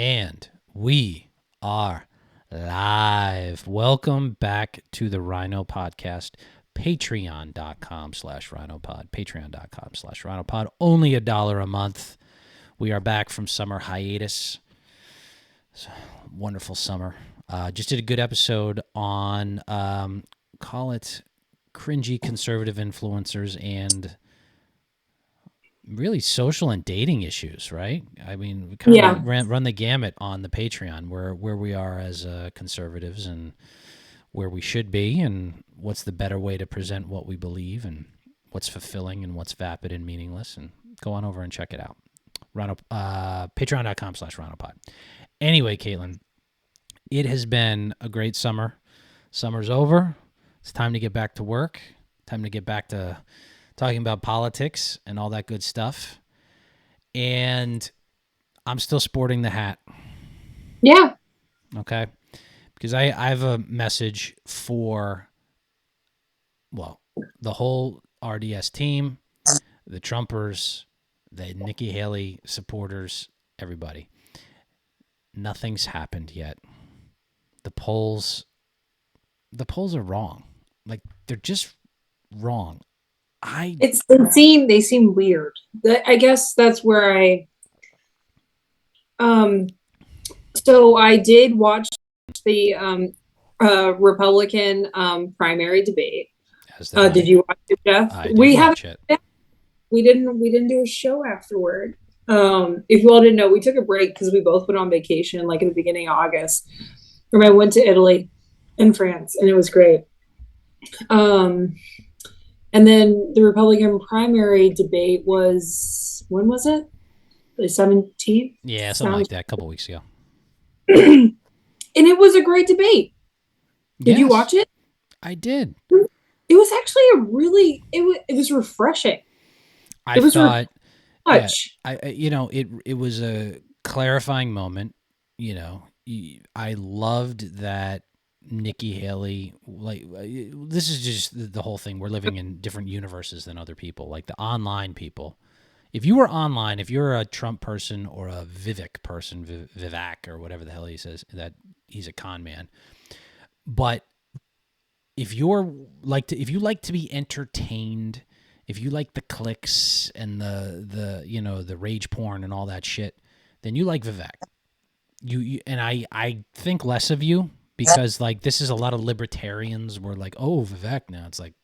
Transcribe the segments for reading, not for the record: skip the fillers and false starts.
And we are live. Welcome back to the RINO podcast. Patreon.com/RINOpod. Patreon.com/RINOpod. Only $1 a month. We are back from summer hiatus. It's a wonderful summer. Just did a good episode on, call it cringy conservative influencers and really social and dating issues, right? I mean, we kind of run the gamut on the Patreon where we are as conservatives and where we should be and what's the better way to present what we believe and what's fulfilling and what's vapid and meaningless. And go on over and check it out. Patreon.com/RINOpod. Anyway, Kaitlin, it has been a great summer. Summer's over. It's time to get back to work. Time to get back to talking about politics and all that good stuff. And I'm still sporting the hat. Yeah. Okay. Because I have a message for, well, the whole RDS team, the Trumpers, the Nikki Haley supporters, everybody. Nothing's happened yet. The polls are wrong. Like, they're just wrong. They seem weird. I guess that's where so I did watch the Republican primary debate. Did you watch it, Jeff? I did watch it. We didn't do a show afterward. If you all didn't know, we took a break because we both went on vacation like in the beginning of August. I went to Italy and France, and it was great. And then the Republican primary debate was, when was it? The 17th? Yeah, something like that, a couple weeks ago. And it was a great debate. Did you watch it? I did. It was actually it was refreshing. I thought, it was a clarifying moment. You know, I loved that Nikki Haley, like, this is just the whole thing. We're living in different universes than other people, like the online people. If you were online, if you're a Trump person or a Vivek person, Vivek or whatever the hell he says, that he's a con man. But if you like to be entertained, if you like the clicks and the rage porn and all that shit, then you like Vivek. You and I think less of you. Because, like, this is a lot of libertarians were like, oh, Vivek now. It's like,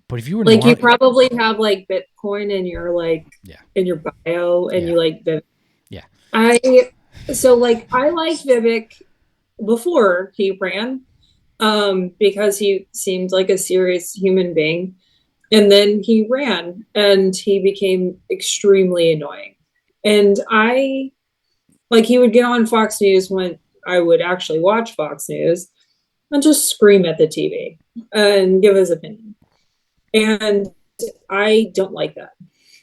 but if you were... Like, you probably have, like, Bitcoin in your, like, in your bio, and you like Vivek. Yeah. I liked Vivek before he ran, because he seemed like a serious human being. And then he ran, and he became extremely annoying. And he would get on Fox News when I would actually watch Fox News and just scream at the TV and give his opinion. And I don't like that.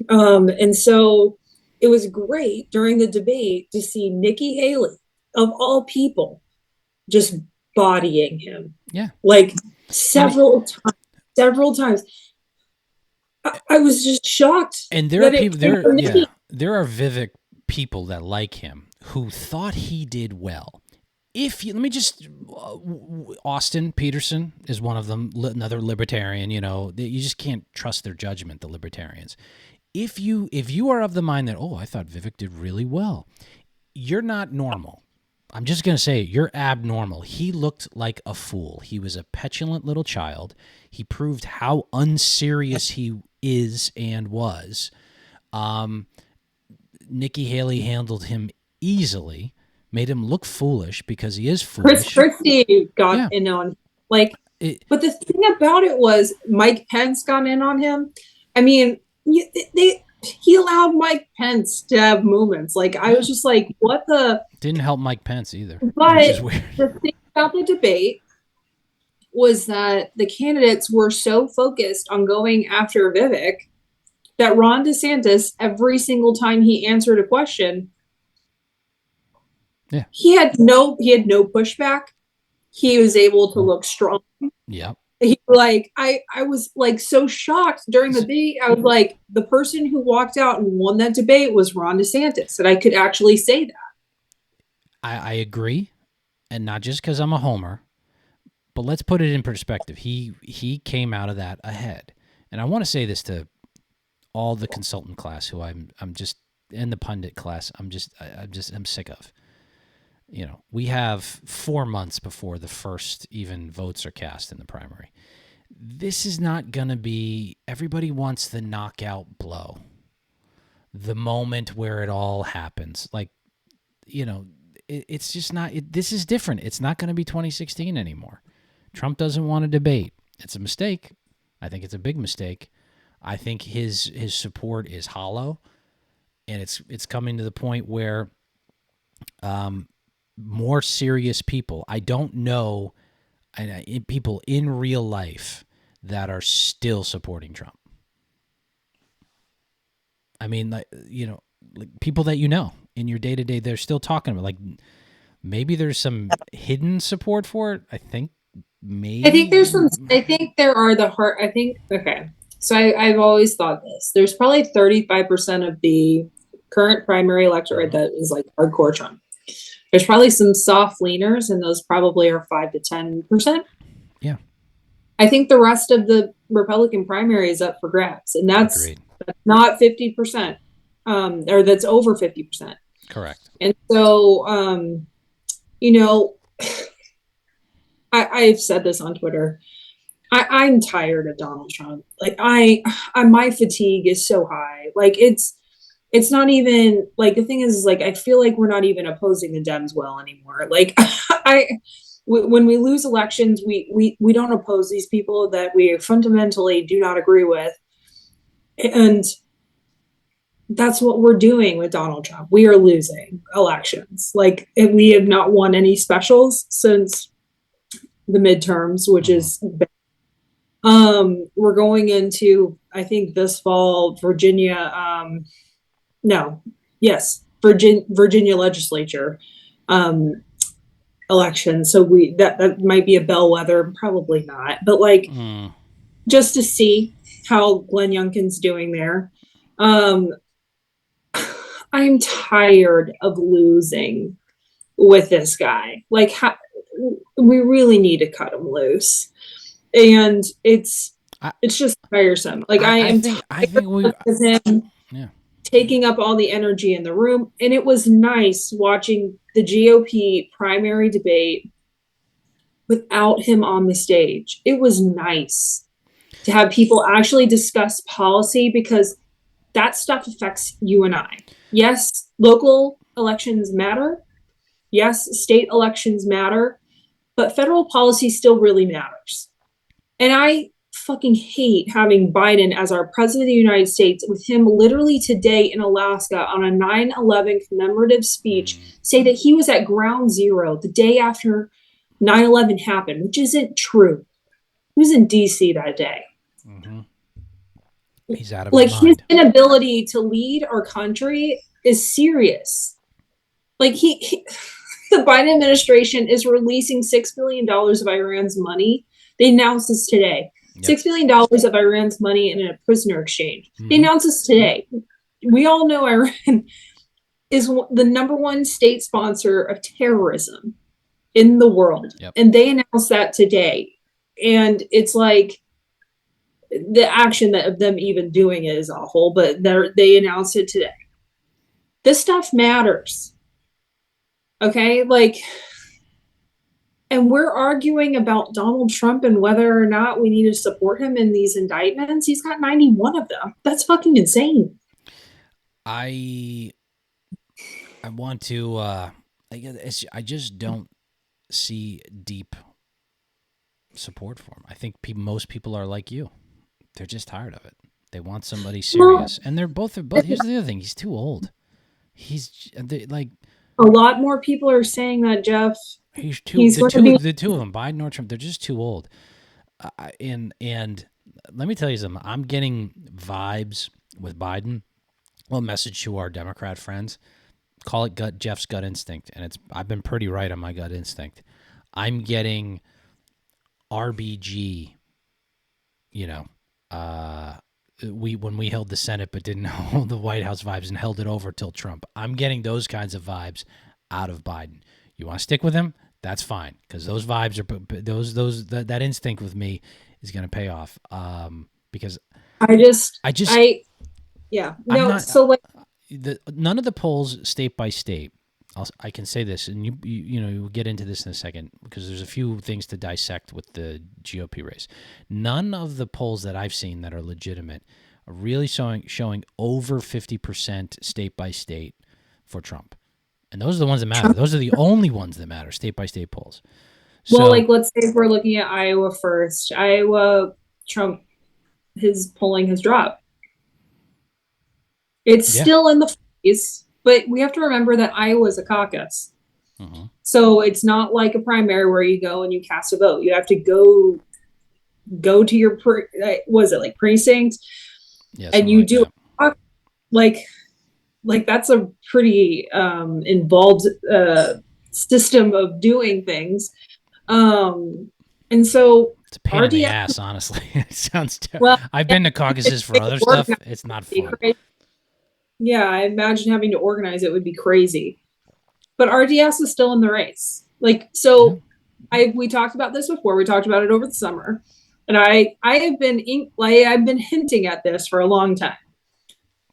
And so it was great during the debate to see Nikki Haley, of all people, just bodying him. Yeah. Like several times. I was just shocked. And there are people there are Vivek people that like him who thought he did well. Austin Peterson is one of them, another libertarian. You know, you just can't trust their judgment, the libertarians. If you are of the mind that, I thought Vivek did really well, you're not normal. I'm just going to say, you're abnormal. He looked like a fool. He was a petulant little child. He proved how unserious he is and was. Nikki Haley handled him easily. Made him look foolish because he is foolish. Chris Christie got in on, but the thing about it was Mike Pence got in on him. I mean, he allowed Mike Pence to have moments. Like, I was just like, what the? Didn't help Mike Pence either. But the thing about the debate was that the candidates were so focused on going after Vivek that Ron DeSantis, every single time he answered a question, he had no pushback. He was able to look strong. Yeah. I was like so shocked during the debate. I was like, the person who walked out and won that debate was Ron DeSantis, and I could actually say that. I agree, and not just because I'm a homer, but let's put it in perspective. He came out of that ahead, and I want to say this to all the consultant class who I'm just and the pundit class. I'm sick of. We have 4 months before the first even votes are cast in the primary. This is not going to be, everybody wants the knockout blow, the moment where it all happens. Like, it's just not, this is different. It's not going to be 2016 anymore. Trump doesn't want to debate. It's a mistake. I think it's a big mistake. I think his support is hollow, and it's coming to the point where more serious people, I don't know, people in real life that are still supporting Trump. I mean, like people that in your day to day, they're still talking about, like, maybe there's some hidden support for it. I think maybe. I think there are okay. So I've always thought this. There's probably 35% of the current primary electorate that is like hardcore Trump. There's probably some soft leaners, and those probably are 5 to 10%. Yeah. I think the rest of the Republican primary is up for grabs, and that's not 50%, or that's over 50%. Correct. And so, I've said this on Twitter. I'm tired of Donald Trump. Like my fatigue is so high. Like it's not even like, the thing is like, I feel like we're not even opposing the Dems well anymore. Like when we lose elections, we don't oppose these people that we fundamentally do not agree with. And that's what we're doing with Donald Trump. We are losing elections. Like we have not won any specials since the midterms, which is bad. We're going into, I think this fall, Virginia legislature election. So that might be a bellwether, probably not, but like just to see how Glenn Youngkin's doing there. I'm tired of losing with this guy. Like we really need to cut him loose. And it's just tiresome. Like I think of him taking up all the energy in the room. And it was nice watching the GOP primary debate without him on the stage. It was nice to have people actually discuss policy, because that stuff affects you and I. Yes, local elections matter. Yes, state elections matter, but federal policy still really matters. And I fucking hate having Biden as our president of the United States, with him literally today in Alaska on a 9/11 commemorative speech, say that he was at ground zero the day after 9/11 happened, which isn't true. He was in DC that day. He's out of his mind. His inability to lead our country is serious. Like the Biden administration is releasing $6 billion of Iran's money. They announced this today. Yep. $6 billion of Iran's money in a prisoner exchange. They announced this today. We all know Iran is the number one state sponsor of terrorism in the world. Yep. And they announced that today. And it's like, the action of them even doing it is awful, but they announced it today. This stuff matters. Okay? Like, and we're arguing about Donald Trump and whether or not we need to support him in these indictments. He's got 91 of them. That's fucking insane. I want to, I just don't see deep support for him. I think most people are like you. They're just tired of it. They want somebody serious. And they're both, here's the other thing. He's too old. Like, a lot more people are saying that, Jeff. The two of them, Biden or Trump, they're just too old. And let me tell you something. I'm getting vibes with Biden. Well, message to our Democrat friends. Call it Jeff's gut instinct. And I've been pretty right on my gut instinct. I'm getting RBG, when we held the Senate but didn't hold the White House vibes and held it over till Trump. I'm getting those kinds of vibes out of Biden. You want to stick with him? That's fine, because those vibes are that instinct with me is going to pay off. Because I just, I just yeah, I'm no. not So like, none of the polls state by state. I can say this, and we'll get into this in a second, because there's a few things to dissect with the GOP race. None of the polls that I've seen that are legitimate are really showing over 50% state by state for Trump, and those are the ones that matter. Trump, Those are the only ones that matter, state by state polls. well, So like, let's say if we're looking at Iowa first, Iowa, Trump, his polling has dropped. It's yeah, still in the 40s, but we have to remember that Iowa is a caucus. mm-hmm. So it's not like a primary where you go and you cast a vote. You have to go to your was it like precinct, Yeah, and something you like do that. like that's a pretty involved system of doing things. And so It's a pain in the RDS, ass, honestly. It sounds well, I've been to caucuses for other stuff. It's not fun. yeah, I imagine having to organize it would be crazy. But RDS is still in the race. Like, Yeah. so we talked about this before. We talked about it over the summer. And I've been hinting at this for a long time.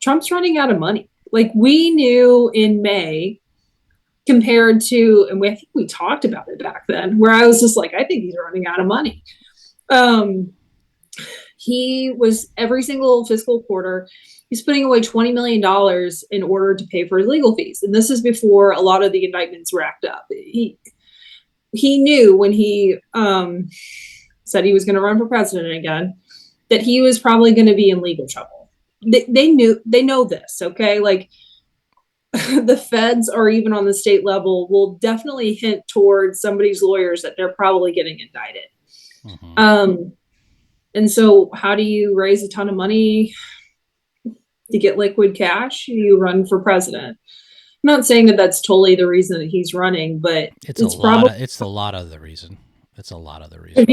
Trump's running out of money. Like, we knew in May, compared to, and I think we talked about it back then, where I was just like, I think he's running out of money. He was every single fiscal quarter, he's putting away $20 million in order to pay for his legal fees. And this is before a lot of the indictments racked up. He knew when he said he was going to run for president again, that he was probably going to be in legal trouble. They know this, okay? Like, the feds, or even on the state level, will definitely hint towards somebody's lawyers that they're probably getting indicted. Mm-hmm. And so how do you raise a ton of money to get liquid cash? You run for president. I'm not saying that that's totally the reason that he's running, but it's a lot of the reason. It's a lot of the reason.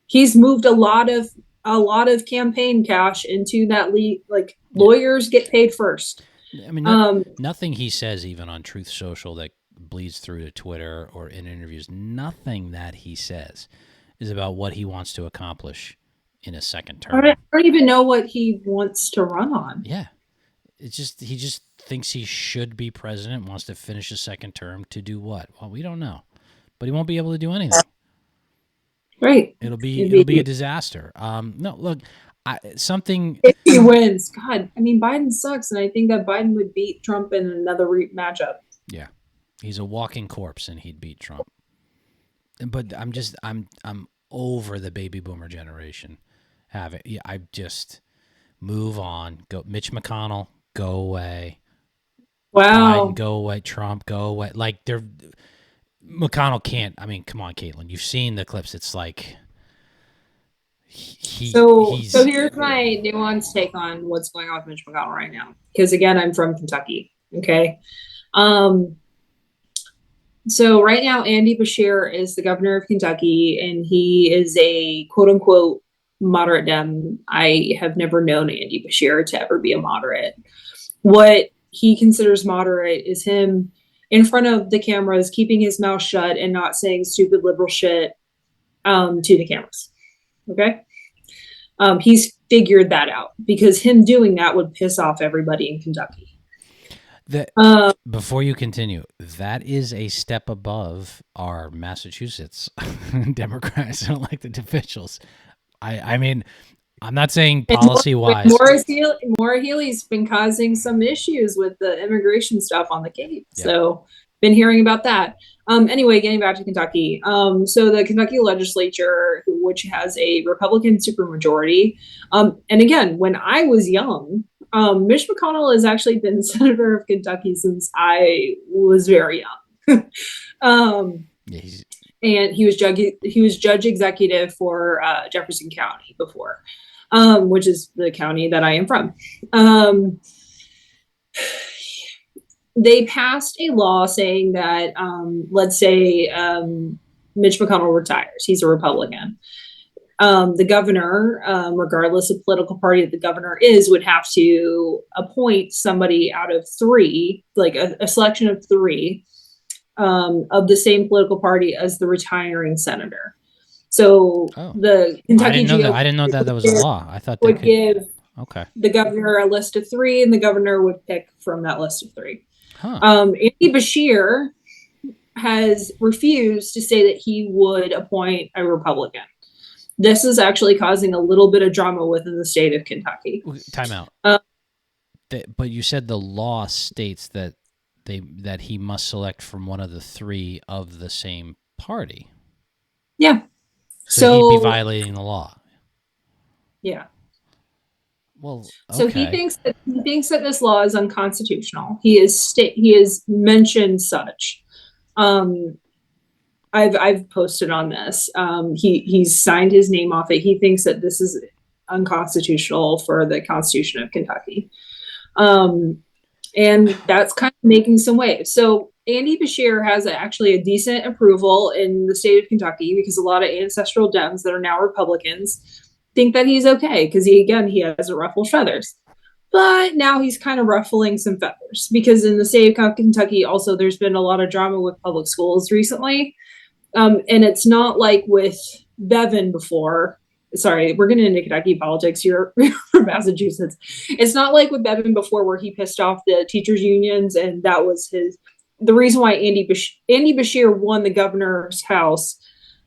He's moved a lot of campaign cash into that like, lawyers get paid first. I mean, nothing he says, even on Truth Social, that bleeds through to Twitter or in interviews, nothing that he says is about what he wants to accomplish in a second term. I don't even know what he wants to run on. Yeah. It's just, he just thinks he should be president, wants to finish a second term to do what? Well, we don't know. But he won't be able to do anything. Right. It'll be a disaster. No, look, something. If he wins, God, I mean, Biden sucks, and I think that Biden would beat Trump in another matchup. Yeah, he's a walking corpse, and he'd beat Trump. But I'm over the baby boomer generation. I just move on. Go, Mitch McConnell, go away. Wow. Biden, go away. Trump, go away. Like, McConnell can't. I mean, come on, Kaitlin. You've seen the clips. It's like so here's my nuanced take on what's going on with Mitch McConnell right now. Because again, I'm from Kentucky. Okay. So right now, Andy Beshear is the governor of Kentucky, and he is a quote unquote moderate Dem. I have never known Andy Beshear to ever be a moderate. What he considers moderate is him in front of the cameras, keeping his mouth shut and not saying stupid liberal shit to the cameras. Okay. He's figured that out, because him doing that would piss off everybody in Kentucky. Before you continue, that is a step above our Massachusetts Democrats and elected officials. I mean, I'm not saying policy-wise. Maura Healey's been causing some issues with the immigration stuff on the Cape. Yeah. So been hearing about that. Anyway, getting back to Kentucky. So the Kentucky legislature, which has a Republican supermajority. And again, when I was young, Mitch McConnell has actually been senator of Kentucky since I was very young. And he was judge executive for Jefferson County before, which is the county that I am from. They passed a law saying that, let's say Mitch McConnell retires. He's a Republican. The governor, regardless of political party that the governor is, would have to appoint somebody out of three, like a selection of three, of the same political party as the retiring senator. So Oh, the I Kentucky didn't know that. GOP I didn't know that that was a law. I thought they would could. give Okay. the governor a list of three, and the governor would pick from that list of three. Huh. Andy Beshear has refused to say that he would appoint a Republican. This is actually causing a little bit of drama within the state of Kentucky. Time out. But you said the law states that that he must select from one of the three of the same party. Yeah. So he'd be violating the law. Yeah. Well, okay. So he thinks that this law is unconstitutional. He has mentioned such. I've posted on this. He's signed his name off it. He thinks that this is unconstitutional for the Constitution of Kentucky. And that's kind of making some waves. So Andy Beshear has actually a decent approval in the state of Kentucky because a lot of ancestral Dems that are now Republicans think that he's okay because he hasn't ruffled feathers. But now he's kind of ruffling some feathers because in the state of Kentucky also there's been a lot of drama with public schools recently. And it's not like with Bevin before. Sorry, we're getting into Kentucky politics. You're from Massachusetts. It's not like with Bevin before where he pissed off the teachers unions, and that was the reason why Andy Beshear won the governor's house,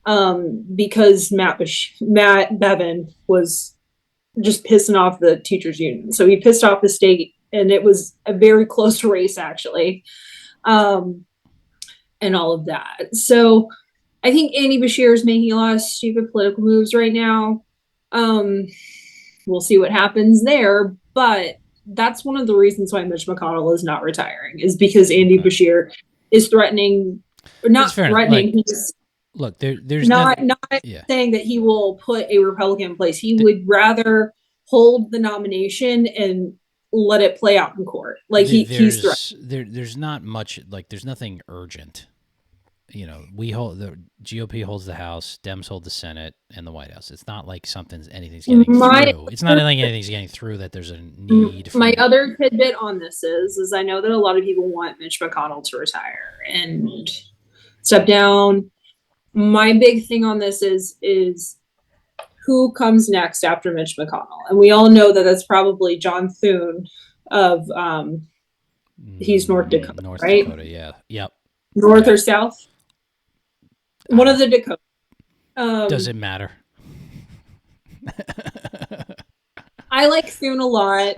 because Matt Bevin was just pissing off the teachers union. So he pissed off the state, and it was a very close race actually, and all of that. So I think Andy Beshear is making a lot of stupid political moves right now. We'll see what happens there, but that's one of the reasons why Mitch McConnell is not retiring, is because Andy Beshear is threatening, or not threatening. Like, look, there's not saying that he will put a Republican in place. He would rather hold the nomination and let it play out in court. Like he's threatening. There's not much, like there's nothing urgent. You know, the GOP holds the House, Dems hold the Senate and the White House. It's not like anything's getting through. It's not like anything's getting through that there's a need. My other tidbit on this is I know that a lot of people want Mitch McConnell to retire and step down. My big thing on this is who comes next after Mitch McConnell, and we all know that that's probably John Thune of he's North Dakota, right? Dakota, yeah, yep. North or South? One of the Dakota. Does it matter? I like Thune a lot.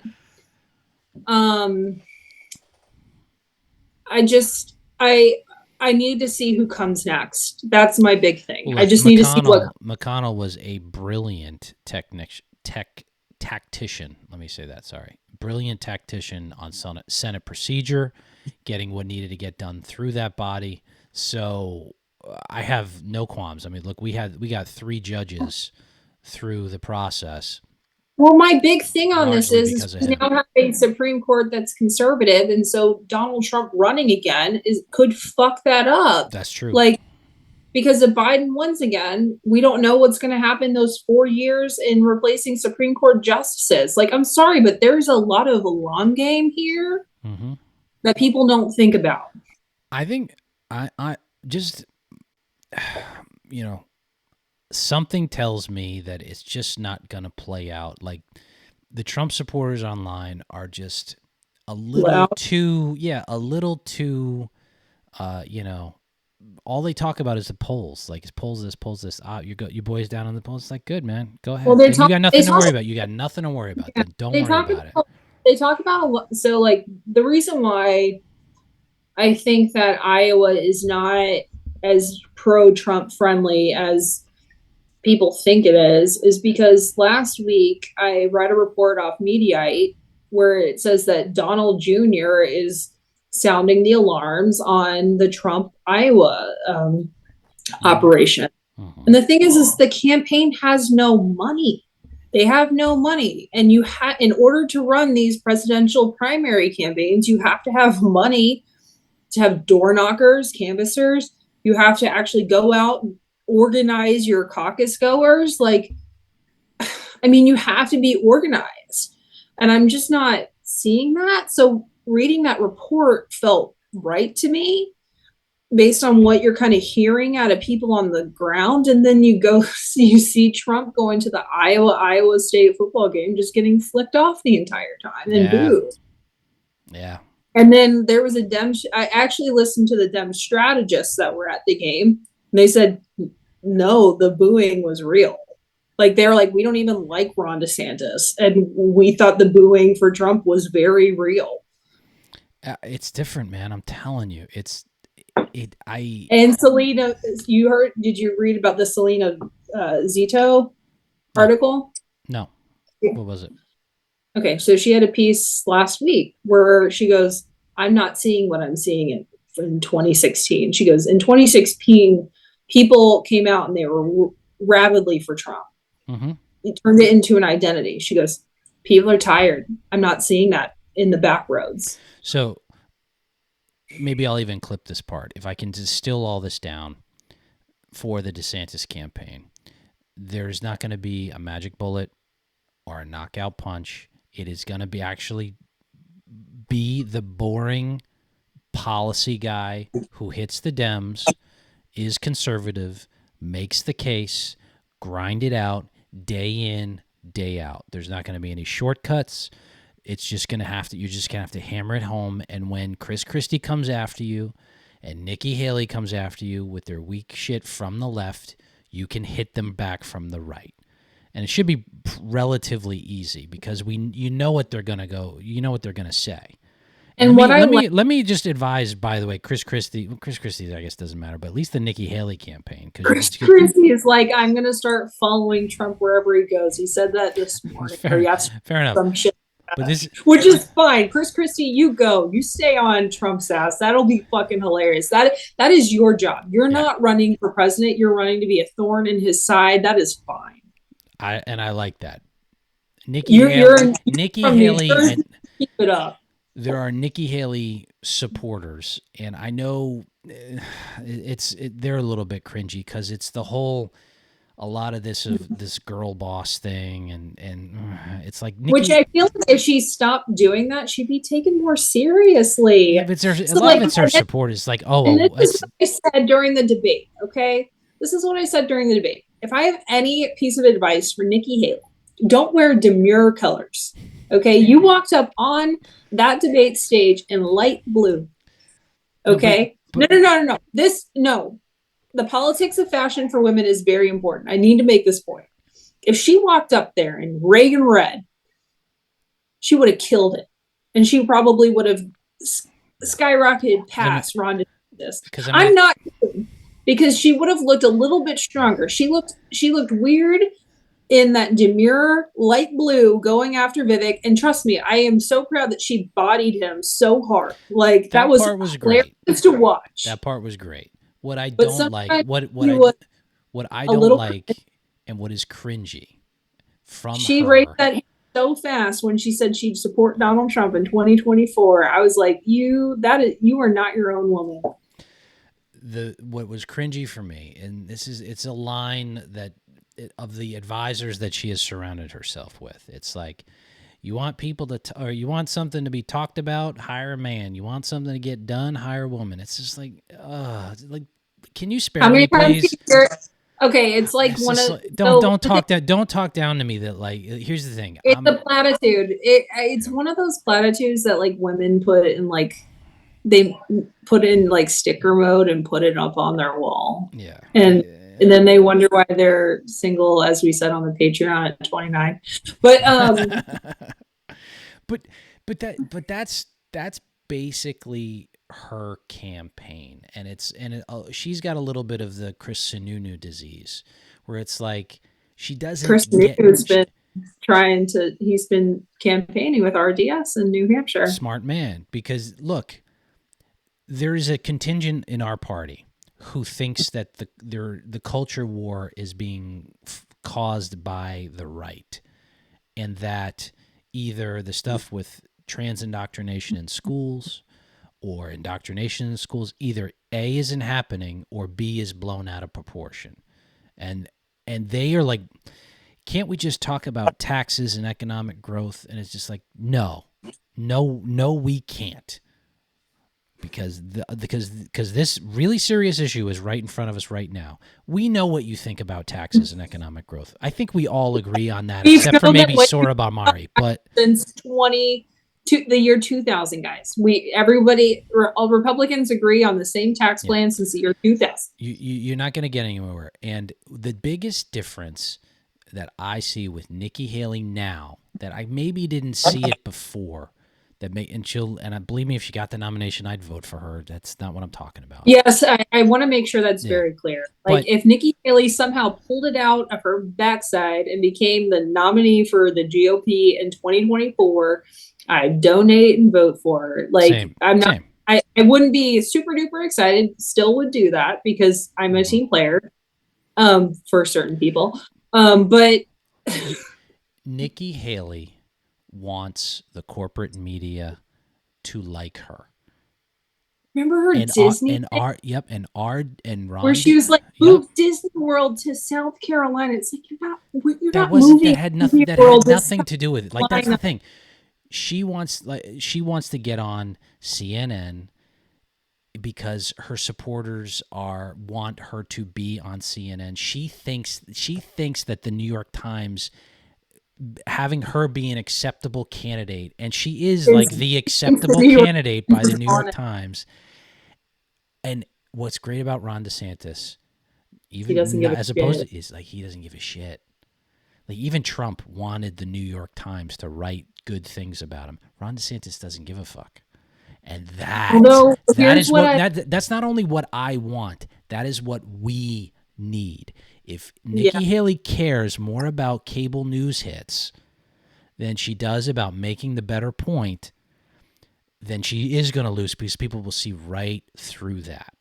I need to see who comes next. That's my big thing. Well, I just need to see what McConnell was a brilliant tactician. Let me say that. Sorry, brilliant tactician on Senate procedure, getting what needed to get done through that body. So I have no qualms. I mean, look, we got 3 judges through the process. Well, my big thing on this is we now have a Supreme Court that's conservative, and so Donald Trump running again could fuck that up. That's true. Like, because if Biden wins again, we don't know what's going to happen those 4 years in replacing Supreme Court justices. Like, I'm sorry, but there's a lot of a long game here that people don't think about. I think I just, you know, something tells me that it's just not going to play out. Like, the Trump supporters online are just a little too, you know, all they talk about is the polls. Like, it's polls this, polls this. Your boys down on the polls. It's like, good, man. Go ahead. Well, you got nothing to worry about. You got nothing to worry about. Don't worry about it. They talk about, so, like, the reason why I think that Iowa is not as pro-Trump friendly as people think it is because last week I read a report off Mediaite where it says that Donald Jr. is sounding the alarms on the Trump Iowa operation. And the thing is the campaign has no money. They have no money. And in order to run these presidential primary campaigns, you have to have money to have door knockers, canvassers. You have to actually go out and organize your caucus goers. Like, I mean, you have to be organized. And I'm just not seeing that. So reading that report felt right to me based on what you're kind of hearing out of people on the ground. And then you see Trump going to the Iowa State football game, just getting flicked off the entire time and Yeah. booed. Yeah. And then there was I actually listened to the Dem strategists that were at the game. And they said, no, the booing was real. Like, they were like, we don't even like Ron DeSantis. And we thought the booing for Trump was very real. It's different, man. I'm telling you. And Selena, did you read about the Selena Zito No. article? No. What was it? Okay, so she had a piece last week where she goes, I'm not seeing what I'm seeing in 2016. She goes, in 2016, people came out and they were rabidly for Trump. Mm-hmm. He turned it into an identity. She goes, people are tired. I'm not seeing that in the back roads. So maybe I'll even clip this part. If I can distill all this down for the DeSantis campaign, there's not going to be a magic bullet or a knockout punch. It is going to be actually be the boring policy guy who hits the Dems, is conservative, makes the case, grind it out day in, day out. There's not going to be any shortcuts. It's just going to have to, you're just going to have to hammer it home. And when Chris Christie comes after you and Nikki Haley comes after you with their weak shit from the left, you can hit them back from the right. And it should be relatively easy because you know what they're going to go, you know what they're going to say. And let me just advise, by the way, Chris Christie, I guess doesn't matter, but at least the Nikki Haley campaign. Chris Christie is like, I'm going to start following Trump wherever he goes. He said that this morning. Fair enough. Some shit, but which is fine. Chris Christie, you go. You stay on Trump's ass. That'll be fucking hilarious. That is your job. You're not running for president. You're running to be a thorn in his side. That is fine. I like that. Nikki Haley, and keep it up. There are Nikki Haley supporters, and I know they're a little bit cringy because it's a lot of this girl boss thing, and it's like Nikki, which I feel like if she stopped doing that, she'd be taken more seriously. Yeah, but a lot of it's her supporters. Like, this is what I said during the debate. Okay, this is what I said during the debate. If I have any piece of advice for Nikki Haley, don't wear demure colors. Okay, you walked up on that debate stage in light blue. Okay, no. The politics of fashion for women is very important. I need to make this point. If she walked up there in Reagan red, she would have killed it, and she probably would have skyrocketed past Ron DeSantis. I'm not kidding, because she would have looked a little bit stronger. She looked weird in that demure light blue going after Vivek. And trust me, I am so proud that she bodied him so hard. Like, that was great to watch. That part was great. What I don't like, what I don't like, and what is cringy from she her. raised that hand so fast when she said she'd support Donald Trump in 2024. I was like, you are not your own woman. What was cringy for me, and it's a line that of the advisors that she has surrounded herself with. It's like, you want people or you want something to be talked about, hire a man. You want something to get done, hire a woman. It's just like, can you spare me, please? Okay, it's like don't talk down to me. That, like, here's the thing. It's a platitude. It's one of those platitudes that, like, women put in, like, they put in, like, sticker mode and put it up on their wall. Yeah. And then they wonder why they're single, as we said on the Patreon at 29. But that's basically her campaign, and she's got a little bit of the Chris Sununu disease, where it's like she doesn't. Chris he's been campaigning with RDS in New Hampshire. Smart man, because look, there is a contingent in our party who thinks that the culture war is being caused by the right, and that either the stuff with trans indoctrination in schools or indoctrination in schools, either A, isn't happening, or B, is blown out of proportion. And they are like, can't we just talk about taxes and economic growth? And it's just like, no, we can't. Because this really serious issue is right in front of us right now. We know what you think about taxes and economic growth. I think we all agree on that, except for maybe Sohrab Ahmari. But since the year 2000, guys, all Republicans agree on the same tax plan since the year 2000. You're not going to get anywhere. And the biggest difference that I see with Nikki Haley now, that I maybe didn't see it before, and believe me, if she got the nomination, I'd vote for her. That's not what I'm talking about. Yes, I want to make sure that's very clear. Like, if Nikki Haley somehow pulled it out of her backside and became the nominee for the GOP in 2024, I'd donate and vote for her. Like, same. I wouldn't be super duper excited. Still would do that because I'm a team player. For certain people, but Nikki Haley wants the corporate media to like her. Remember her Disney and Ron, where she was like, move Disney World to South Carolina. It's like you're not moving. That had nothing to do with it. Like, that's the thing. She wants to get on CNN because her supporters want her to be on CNN. She thinks that the New York Times, having her be an acceptable candidate, and she is like the acceptable candidate by the New York Times. And what's great about Ron DeSantis, even as opposed to, is like he doesn't give a shit. Like, even Trump wanted the New York Times to write good things about him. Ron DeSantis doesn't give a fuck. And that's not only what I want, that is what we need. If Nikki Haley cares more about cable news hits than she does about making the better point, then she is going to lose because people will see right through that.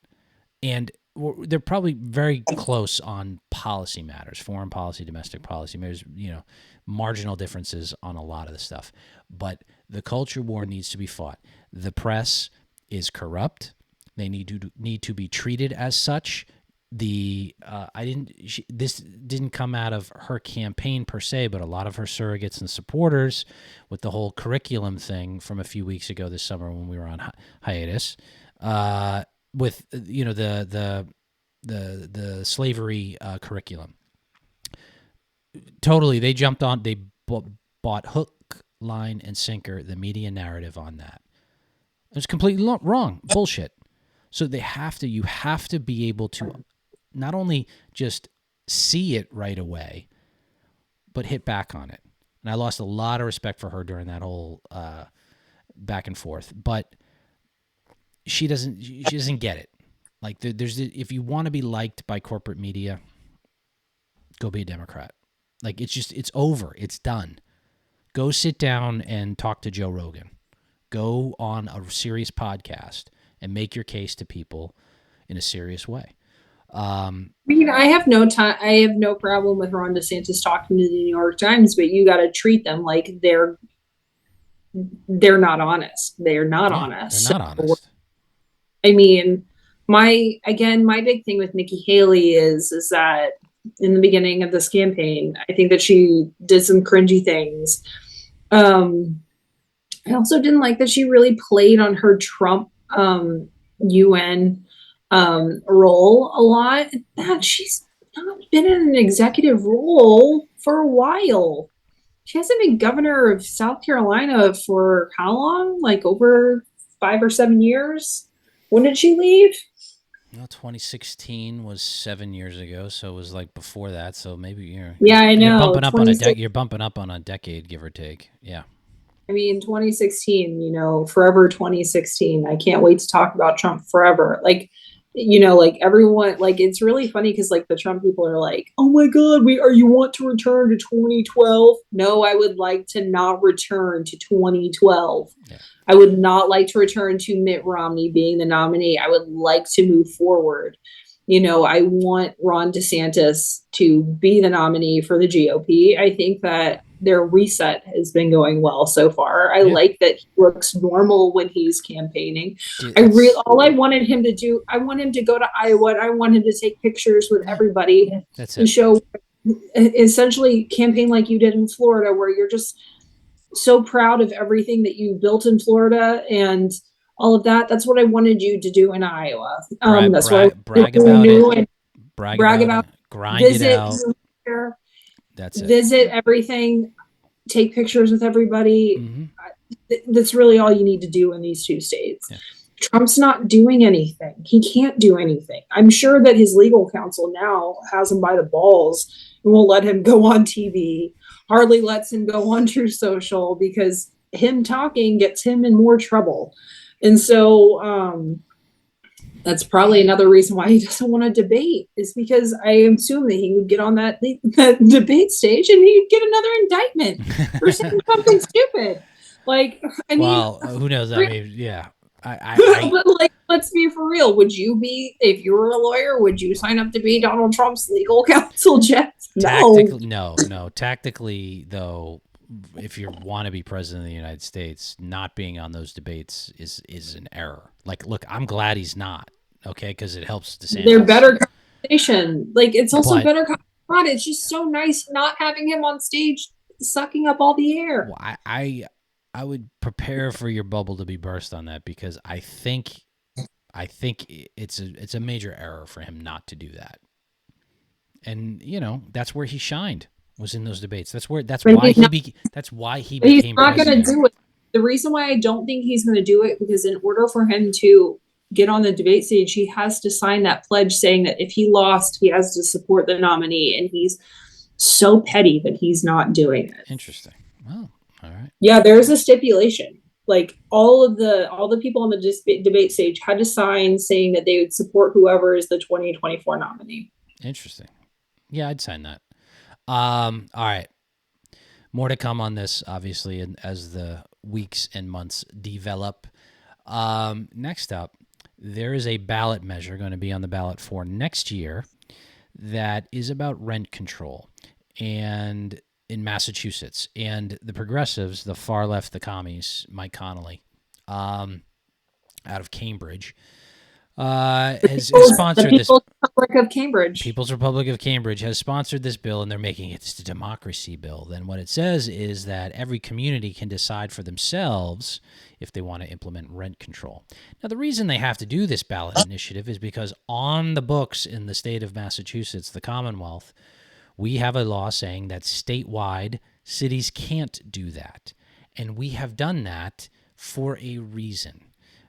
And they're probably very close on policy matters, foreign policy, domestic policy. There's, marginal differences on a lot of the stuff. But the culture war needs to be fought. The press is corrupt. They need to be treated as such. This didn't come out of her campaign per se, but a lot of her surrogates and supporters with the whole curriculum thing from a few weeks ago this summer when we were on hiatus, with the slavery curriculum. Totally, they jumped on. They bought hook, line, and sinker the media narrative on that. It's completely wrong, bullshit. So you have to be able to not only just see it right away, but hit back on it. And I lost a lot of respect for her during that whole back and forth. But she doesn't get it. Like, if you want to be liked by corporate media, go be a Democrat. Like, it's over. It's done. Go sit down and talk to Joe Rogan. Go on a serious podcast and make your case to people in a serious way. I have no problem with Ron DeSantis talking to the New York Times, but you got to treat them like they're not honest. They're not honest. They're not honest. I mean, my big thing with Nikki Haley is that in the beginning of this campaign, I think that she did some cringy things. I also didn't like that she really played on her Trump UN role a lot. That she's not been in an executive role for a while. She hasn't been governor of South Carolina for how long? Like over 5 or 7 years. When did she leave? Well, 2016 was 7 years ago, so it was like before that. So maybe I know. You're bumping up on a decade, give or take. Yeah. I mean, 2016, forever 2016. I can't wait to talk about Trump forever. Like, like everyone, like, it's really funny because like the Trump people are like, oh my God, you want to return to 2012? No, I would like to not return to 2012. Yeah. I would not like to return to Mitt Romney being the nominee. I would like to move forward. I want Ron DeSantis to be the nominee for the GOP. I think that their reset has been going well so far. I like that he looks normal when he's campaigning. All I wanted him to do, I want him to go to Iowa. I want him to take pictures with everybody and show essentially campaign like you did in Florida, where you're just so proud of everything that you built in Florida and all of that. That's what I wanted you to do in Iowa. That's what I Brag wanted about to it. do and Brag brag about about, it. Grind it visit, out. That's it. visit everything, take pictures with everybody. Mm-hmm. That's really all you need to do in these two states. Yeah. Trump's not doing anything. He can't do anything. I'm sure that his legal counsel now has him by the balls and won't let him go on TV, hardly lets him go on True Social, because him talking gets him in more trouble. And so that's probably another reason why he doesn't want to debate, is because I assume that he would get on that debate stage and he'd get another indictment for saying something stupid. Like, I mean, Well, who knows? I mean, yeah. but like, let's be for real. Would you be, if you were a lawyer, would you sign up to be Donald Trump's legal counsel, Jeff? No. Tactically, no. Tactically, though, if you want to be president of the United States, not being on those debates is an error. Like, look, I'm glad he's not. Okay, because it helps DeSantis. They're better conversation. Like, it's also But better. God, it's just so nice not having him on stage sucking up all the air. well, I would prepare for your bubble to be burst on that, because I think it's a major error for him not to do that. And that's where he shined, was in those debates. That's why he He's became not going to president. do it. The reason why I don't think he's going to do it, because in order for him to get on the debate stage, he has to sign that pledge saying that if he lost, he has to support the nominee. And he's so petty that he's not doing it. Interesting. Well, all right. Yeah, there's a stipulation. Like, all the people on the debate stage had to sign saying that they would support whoever is the 2024 nominee. Interesting. Yeah, I'd sign that. All right. More to come on this, obviously, and as the weeks and months develop. Next up, there is a ballot measure going to be on the ballot for next year that is about rent control, and in Massachusetts. And the progressives, the far left, the commies, Mike Connolly, out of Cambridge, has sponsored this. People's Republic of Cambridge. People's Republic of Cambridge has sponsored this bill, and they're making it a democracy bill. Then what it says is that every community can decide for themselves if they want to implement rent control. Now, the reason they have to do this ballot initiative is because on the books in the state of Massachusetts, the Commonwealth, we have a law saying that statewide cities can't do that. And we have done that for a reason,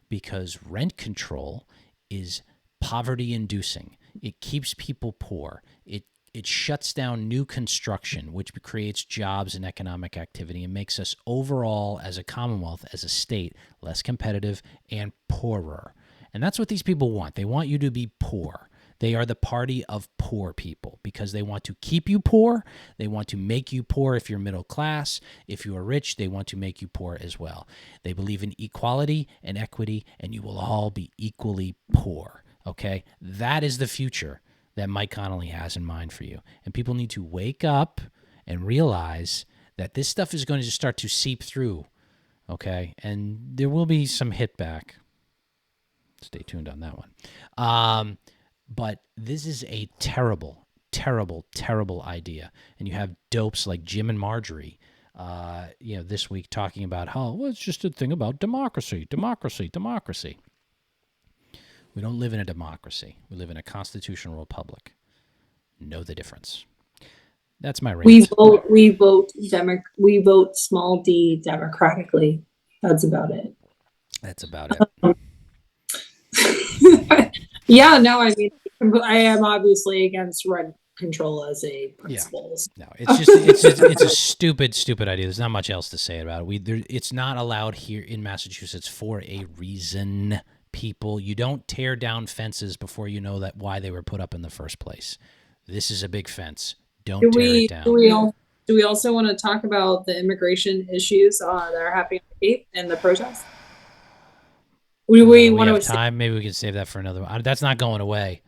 because rent control is poverty-inducing. It keeps people poor. It shuts down new construction, which creates jobs and economic activity and makes us overall, as a Commonwealth, as a state, less competitive and poorer. And that's what these people want. They want you to be poor. They are the party of poor people, because they want to keep you poor. They want to make you poor if you're middle class. If you are rich, they want to make you poor as well. They believe in equality and equity, and you will all be equally poor. Okay? That is the future that Mike Connolly has in mind for you. And people need to wake up and realize that this stuff is going to just start to seep through. Okay? And there will be some hit back. Stay tuned on that one. But this is a terrible, terrible, terrible idea. And you have dopes like Jim and Marjorie, this week talking about how, well, it's just a thing about democracy. We don't live in a democracy. We live in a constitutional republic. Know the difference. That's my rant. We vote small d democratically. That's about it. Yeah, no, I mean, I am obviously against rent control as a principle. Yeah. No, it's a stupid idea. There's not much else to say about it. It's not allowed here in Massachusetts for a reason. People, you don't tear down fences before you know that why they were put up in the first place. This is a big fence. Don't tear it down. Do we also want to talk about the immigration issues that are happening on the 8th and the protests? We want to have time. Maybe we can save that for another one. That's not going away.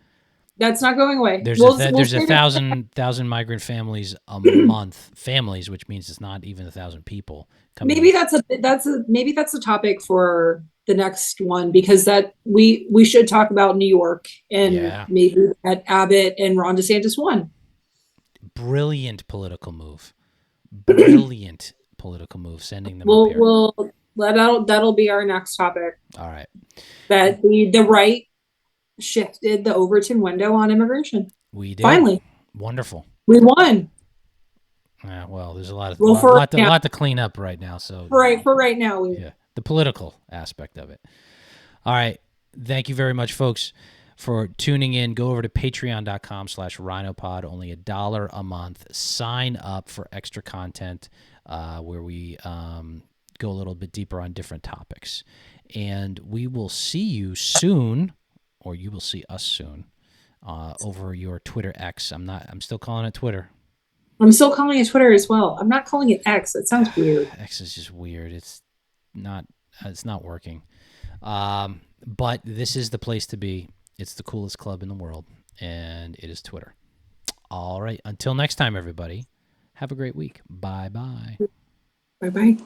That's not going away. There's a thousand migrant families a month. Families, which means it's not even 1,000 people. Maybe that's a topic for the next one, because that we should talk about New York and maybe that Abbott and Ron DeSantis won. Brilliant political move. Brilliant political move. Sending them up here. We'll let out. That'll be our next topic. All right. That the right shifted the Overton window on immigration. We did. Finally, Wonderful. we won. Well, there's a lot Well, for right now, lot to clean up right now. So for right now, we yeah, the political aspect of it. All right. Thank you very much, folks, for tuning in. Go over to patreon.com/rhinopod. Only $1 a month. Sign up for extra content where we go a little bit deeper on different topics. And we will see you soon, or you will see us soon, over your Twitter X. I'm still calling it Twitter. I'm still calling it Twitter as well. I'm not calling it X. It sounds weird. X is just weird. It's not working. But this is the place to be. It's the coolest club in the world, and it is Twitter. All right. Until next time, everybody, have a great week. Bye-bye. Bye-bye.